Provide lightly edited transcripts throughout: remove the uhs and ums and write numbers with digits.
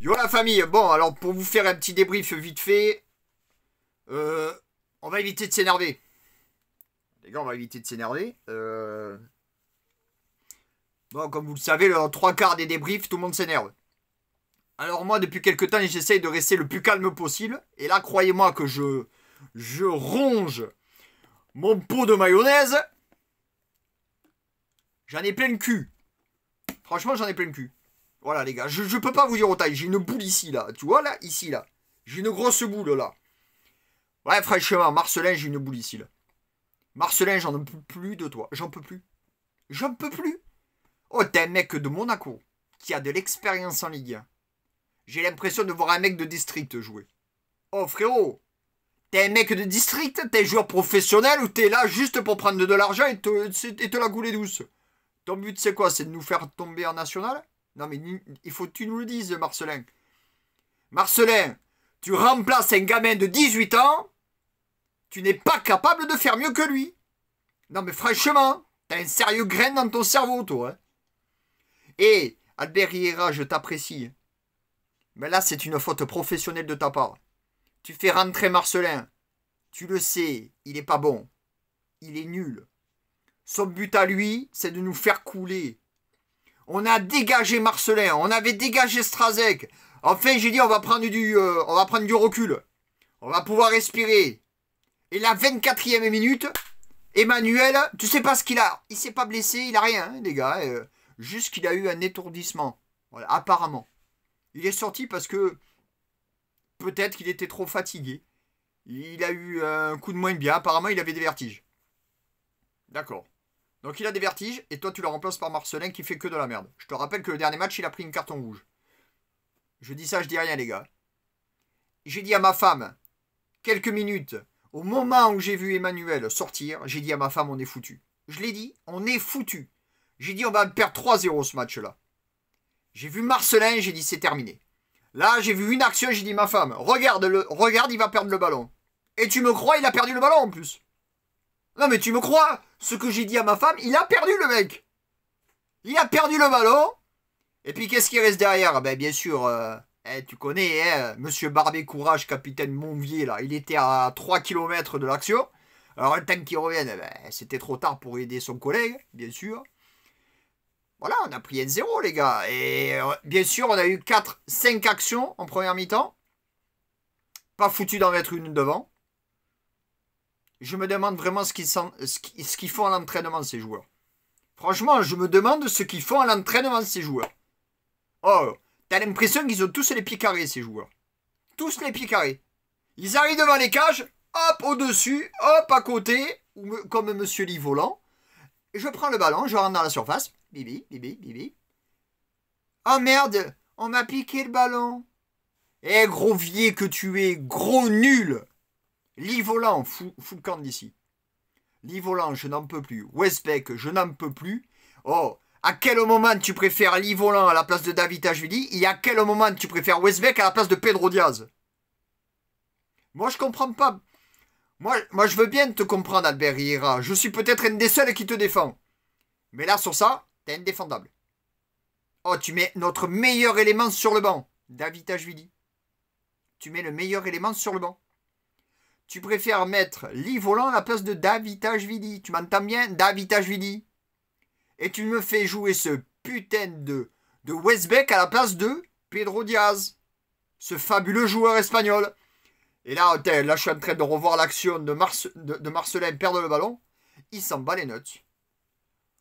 Yo la famille, bon alors pour vous faire un petit débrief vite fait, on va éviter de s'énerver. Les gars, on va éviter de s'énerver. Bon, comme vous le savez, le trois quarts des débriefs, tout le monde s'énerve. Alors moi, depuis quelques temps, j'essaye de rester le plus calme possible. Et là, croyez-moi que je ronge mon pot de mayonnaise. J'en ai plein le cul. Franchement, j'en ai plein le cul. Voilà les gars, je peux pas vous dire au taille. J'ai une boule ici, là. Tu vois, là, ici, là. J'ai une grosse boule, là. Ouais, franchement, Marcelin, j'ai une boule ici, là. Marcelin, j'en peux plus de toi. J'en peux plus. J'en peux plus. Oh, t'es un mec de Monaco qui a de l'expérience en Ligue 1. J'ai l'impression de voir un mec de district jouer. Oh, frérot. T'es un mec de district, t'es joueur professionnel ou t'es là juste pour prendre de l'argent et te la couler douce. Ton but, c'est quoi? C'est de nous faire tomber en national? Non, mais il faut que tu nous le dises, Marcelin. Marcelin, tu remplaces un gamin de 18 ans, tu n'es pas capable de faire mieux que lui. Non, mais franchement, t'as un sérieux grain dans ton cerveau, toi. Hein. Et, Albert Riera, je t'apprécie. Mais là, c'est une faute professionnelle de ta part. Tu fais rentrer Marcelin. Tu le sais, il est pas bon. Il est nul. Son but à lui, c'est de nous faire couler. On a dégagé Marcelin, on avait dégagé Strazek. Enfin, j'ai dit, on va prendre du recul. On va pouvoir respirer. Et la 24e minute, Emmanuel, tu sais pas ce qu'il a. Il s'est pas blessé, il a rien, hein, les gars. Juste qu'il a eu un étourdissement. Voilà, apparemment. Il est sorti parce que peut-être qu'il était trop fatigué. Il a eu un coup de moins bien. Apparemment, il avait des vertiges. D'accord. Donc il a des vertiges et toi tu le remplaces par Marcelin qui fait que de la merde. Je te rappelle que le dernier match il a pris une carton rouge. Je dis ça, je dis rien les gars. J'ai dit à ma femme, quelques minutes, au moment où j'ai vu Emmanuel sortir, j'ai dit à ma femme on est foutu. Je l'ai dit, on est foutu. J'ai dit on va perdre 3-0 ce match là. J'ai vu Marcelin, j'ai dit c'est terminé. Là j'ai vu une action, j'ai dit ma femme, regarde il va perdre le ballon. Et tu me crois, il a perdu le ballon en plus. Non mais tu me crois, ce que j'ai dit à ma femme, il a perdu le mec. Il a perdu le ballon. Et puis qu'est-ce qui reste derrière? Ben bien sûr, tu connais, Monsieur Barbet Courage, capitaine Monvier, là, il était à 3 km de l'action. Alors le temps qu'il revienne, ben, c'était trop tard pour aider son collègue, bien sûr. Voilà, on a pris 1-0 les gars. Et bien sûr, on a eu 5 actions en première mi-temps. Pas foutu d'en mettre une devant. Je me demande vraiment ce qu'ils font à l'entraînement, ces joueurs. Franchement, je me demande ce qu'ils font à l'entraînement, ces joueurs. Oh, t'as l'impression qu'ils ont tous les pieds carrés, ces joueurs. Tous les pieds carrés. Ils arrivent devant les cages, hop, au-dessus, hop, à côté, comme Monsieur Lit volant. Je prends le ballon, je rentre dans la surface. Bibi, bibi, bibi. Oh merde, on m'a piqué le ballon. Eh, gros vieux que tu es, gros nul. Lit volant, fous le camp d'ici. Lit volant, je n'en peux plus. Westbeck, je n'en peux plus. Oh, à quel moment tu préfères Lit volant à la place de David Ashvili et à quel moment tu préfères Westbeck à la place de Pedro Diaz? Moi, je comprends pas. Moi, je veux bien te comprendre, Albert Riera. Je suis peut-être un des seuls qui te défend. Mais là, sur ça, t'es indéfendable. Oh, tu mets notre meilleur élément sur le banc. David Ashvili. Tu mets le meilleur élément sur le banc. Tu préfères mettre Lit volant à la place de David Ashvili. Tu m'entends bien, David Ashvili. Et tu me fais jouer ce putain de Westbeck à la place de Pedro Diaz. Ce fabuleux joueur espagnol. Et là, je suis en train de revoir l'action de Marcelin perdre le ballon. Il s'en bat les nuts.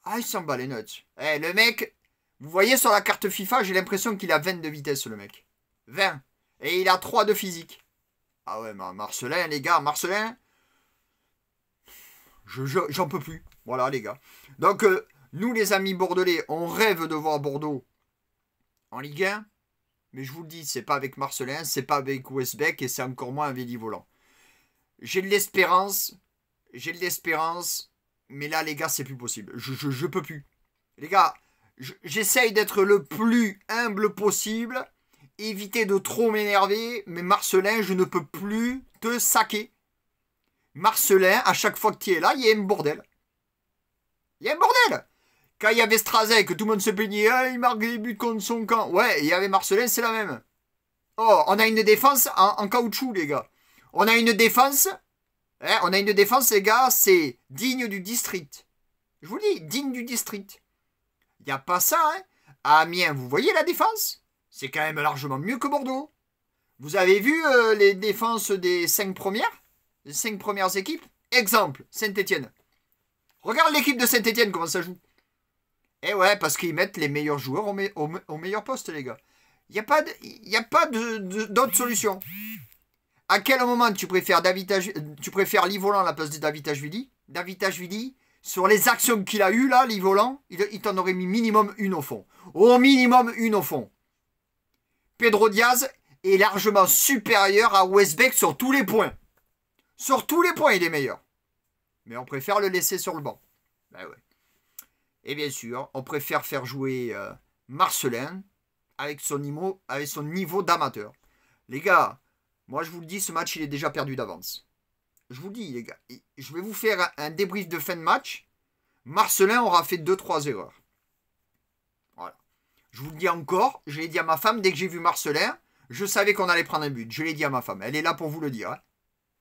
Ah, il s'en bat les nuts. Eh, le mec, vous voyez sur la carte FIFA, j'ai l'impression qu'il a 20 de vitesse, le mec. 20. Et il a 3 de physique. Ah ouais, Marcelin, les gars, Marcelin, j'en peux plus. Voilà, les gars. Donc, nous, les amis bordelais, on rêve de voir Bordeaux en Ligue 1. Mais je vous le dis, c'est pas avec Marcelin, c'est pas avec Westbeck et c'est encore moins avec Lit volant. J'ai de l'espérance, mais là, les gars, c'est plus possible. Je peux plus. Les gars, j'essaye d'être le plus humble possible. Éviter de trop m'énerver, mais Marcelin, je ne peux plus te saquer. Marcelin, à chaque fois que tu es là, il y a un bordel. Il y a un bordel. Quand il y avait Strazek, tout le monde se plaignait, il marque des buts contre son camp. Ouais, il y avait Marcelin, c'est la même. Oh, on a une défense en caoutchouc, les gars. On a une défense. On a une défense, les gars, c'est digne du district. Je vous dis, digne du district. Il n'y a pas ça, hein. À Amiens, vous voyez la défense? C'est quand même largement mieux que Bordeaux. Vous avez vu les défenses des 5 premières? Les 5 premières équipes? Exemple, Saint-Etienne. Regarde l'équipe de Saint-Etienne, comment ça joue. Eh ouais, parce qu'ils mettent les meilleurs joueurs au meilleur poste, les gars. Il n'y a pas d'autre solution. À quel moment tu préfères Livolan à la place de David David, sur les actions qu'il a eues là, Livolan, il t'en aurait mis minimum une au fond. Au minimum une au fond. Pedro Diaz est largement supérieur à Westbeck sur tous les points. Sur tous les points, il est meilleur. Mais on préfère le laisser sur le banc. Ben ouais. Et bien sûr, on préfère faire jouer Marcelin avec son niveau d'amateur. Les gars, moi je vous le dis, ce match il est déjà perdu d'avance. Je vous le dis les gars, je vais vous faire un débrief de fin de match. Marcelin aura fait 2-3 erreurs. Voilà. Je vous le dis encore, je l'ai dit à ma femme, dès que j'ai vu Marcelin, je savais qu'on allait prendre un but. Je l'ai dit à ma femme, elle est là pour vous le dire. Hein.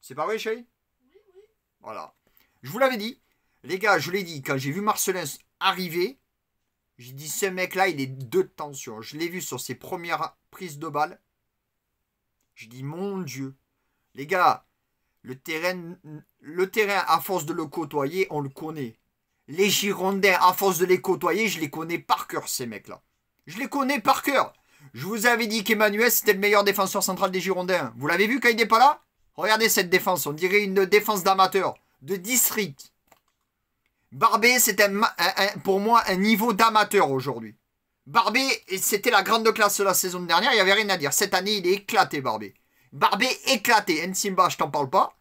C'est pas vrai chérie? Oui, oui. Voilà. Je vous l'avais dit. Les gars, je l'ai dit, quand j'ai vu Marcelin arriver, j'ai dit ce mec-là, il est de tension. Je l'ai vu sur ses premières prises de balles. Je dis mon Dieu. Les gars, le terrain, à force de le côtoyer, on le connaît. Les Girondins, à force de les côtoyer, je les connais par cœur, ces mecs-là. Je les connais par cœur. Je vous avais dit qu'Emmanuel, c'était le meilleur défenseur central des Girondins. Vous l'avez vu quand il n'est pas là? Regardez cette défense. On dirait une défense d'amateur, de district. Barbet, c'est pour moi un niveau d'amateur aujourd'hui. Barbet, c'était la grande classe la saison dernière, il n'y avait rien à dire. Cette année, il est éclaté, Barbet. Barbet éclaté. Nsimba, je t'en parle pas.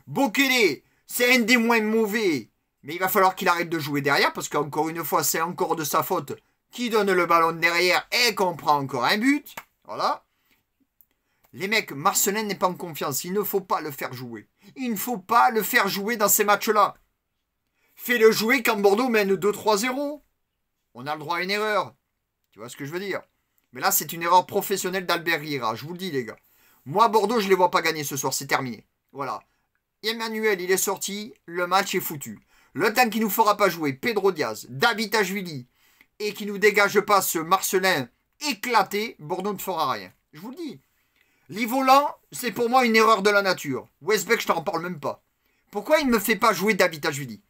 Bokele, c'est un des moins mauvais. Mais il va falloir qu'il arrête de jouer derrière, parce qu'encore une fois, c'est encore de sa faute qui donne le ballon derrière et qu'on prend encore un but. Voilà. Les mecs, Marcelin n'est pas en confiance. Il ne faut pas le faire jouer. Il ne faut pas le faire jouer dans ces matchs-là. Fais-le jouer quand Bordeaux mène 2-3-0. On a le droit à une erreur. Tu vois ce que je veux dire? Mais là, c'est une erreur professionnelle d'Albert Riera. Je vous le dis, les gars. Moi, Bordeaux, je ne les vois pas gagner ce soir. C'est terminé. Voilà. Emmanuel, il est sorti. Le match est foutu. Le temps qu'il ne nous fera pas jouer Pedro Diaz, Davitashvili et qui ne nous dégage pas ce Marcelin éclaté, Bordeaux ne fera rien. Je vous le dis. Livolan, c'est pour moi une erreur de la nature. Westbeck, je t'en parle même pas. Pourquoi il ne me fait pas jouer Davitashvili?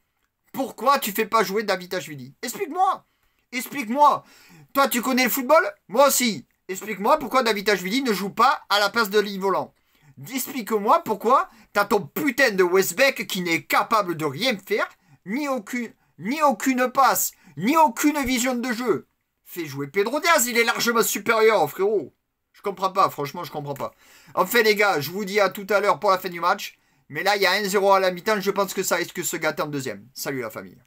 Pourquoi tu fais pas jouer Davitashvili? Explique-moi. Explique-moi. Toi, tu connais le football? Moi aussi. Explique-moi pourquoi Davitashvili ne joue pas à la place de Livolan. Explique-moi pourquoi t'as ton putain de Westbeck qui n'est capable de rien faire, ni aucune passe, ni aucune vision de jeu. Fais jouer Pedro Diaz, il est largement supérieur, frérot. Je comprends pas, franchement, je comprends pas. Enfin, les gars, je vous dis à tout à l'heure pour la fin du match. Mais là, il y a 1-0 à la mi-temps. Je pense que ça risque de se gâter en deuxième. Salut la famille.